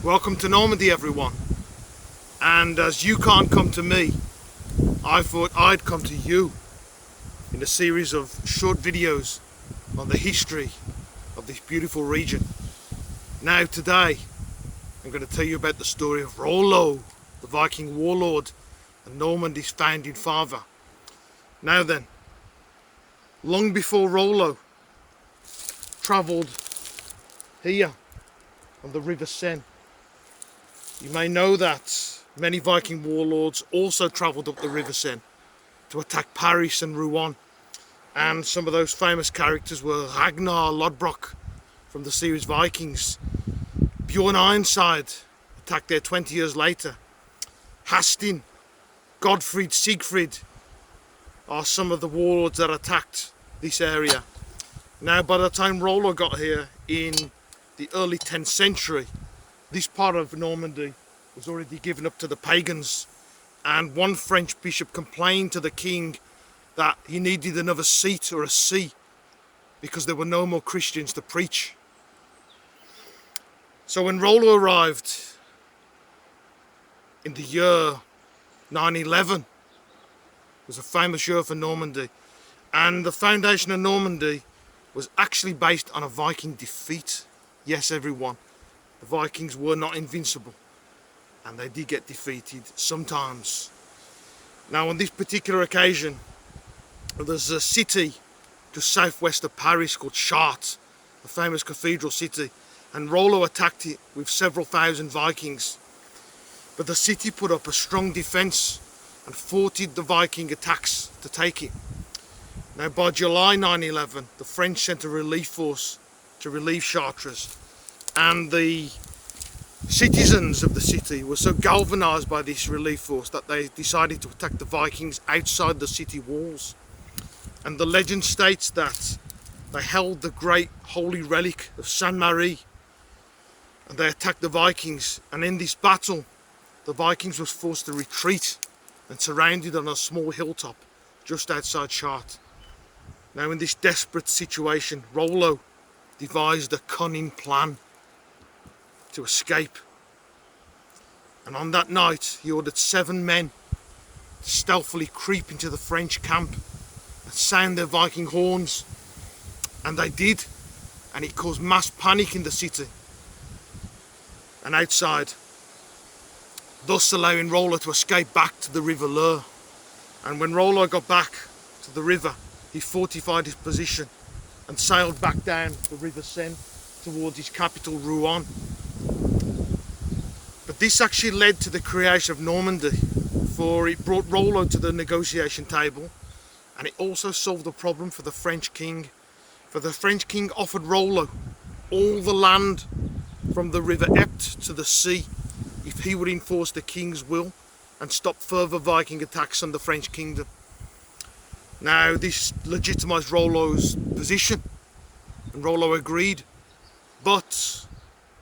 Welcome to Normandy, everyone. And as you can't come to me, I thought I'd come to you in a series of short videos on the history of this beautiful region. Now today, I'm going to tell you about the story of Rollo, the Viking warlord and Normandy's founding father. Now then, long before Rollo travelled here on the River Seine, you may know that many Viking warlords also travelled up the River Seine to attack Paris and Rouen, and some of those famous characters were Ragnar Lodbrok from the series Vikings. Bjorn Ironside attacked there 20 years later. Hastin, Godfried, Siegfried are some of the warlords that attacked this area. Now, by the time Rollo got here in the early 10th century, this part of Normandy was already given up to the pagans, and one French bishop complained to the king that he needed another seat or a see because there were no more Christians to preach. So when Rollo arrived in the year 911, it was a famous year for Normandy, and the foundation of Normandy was actually based on a Viking defeat. Yes, everyone. The Vikings were not invincible, and they did get defeated sometimes. Now, on this particular occasion, there's a city just southwest of Paris called Chartres, a famous cathedral city, and Rollo attacked it with several thousand Vikings. But the city put up a strong defence and thwarted the Viking attacks to take it. Now, by July 911, the French sent a relief force to relieve Chartres, and the citizens of the city were so galvanised by this relief force that they decided to attack the Vikings outside the city walls. And the legend states that they held the great holy relic of Saint Marie, and they attacked the Vikings, and in this battle the Vikings was forced to retreat and surrounded on a small hilltop just outside Chartres. Now, in this desperate situation, Rollo devised a cunning plan to escape, and on that night he ordered 7 men to stealthily creep into the French camp and sound their Viking horns, and they did, and it caused mass panic in the city and outside, thus allowing Rollo to escape back to the River Loire. And when Rollo got back to the river, he fortified his position and sailed back down the River Seine towards his capital Rouen. But this actually led to the creation of Normandy, for it brought Rollo to the negotiation table, and it also solved the problem for the French king. For the French king offered Rollo all the land from the River Epte to the sea if he would enforce the king's will and stop further Viking attacks on the French kingdom. Now, this legitimised Rollo's position, and Rollo agreed, but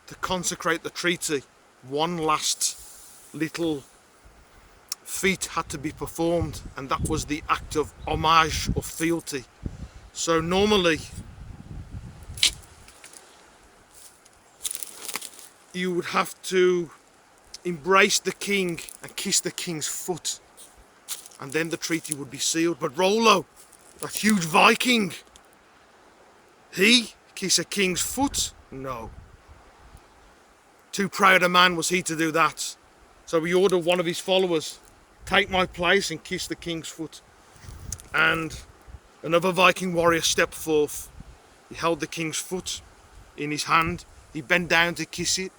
to consecrate the treaty, one last little feat had to be performed, and that was the act of homage or fealty. So normally you would have to embrace the king and kiss the king's foot, and then the treaty would be sealed. But Rollo, that huge Viking, he kiss a king's foot? No. Too proud a man was he to do that. So he ordered one of his followers, take my place and kiss the king's foot. And another Viking warrior stepped forth. He held the king's foot in his hand. He bent down to kiss it.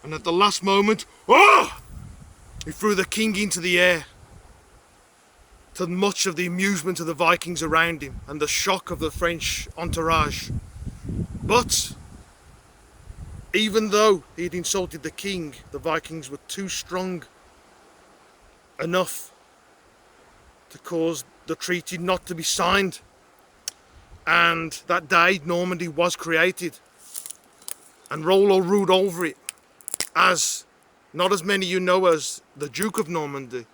And at the last moment, he threw the king into the air. to much of the amusement of the Vikings around him and the shock of the French entourage. But even though he had insulted the king, the Vikings were too strong enough to cause the treaty not to be signed. And that day Normandy was created, and Rollo ruled over it as, not as many you know as the Duke of Normandy,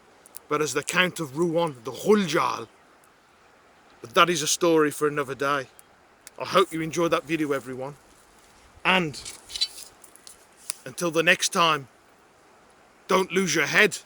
but as the Count of Rouen, the Roujarl. But that is a story for another day. I hope you enjoyed that video, everyone. And until the next time, don't lose your head.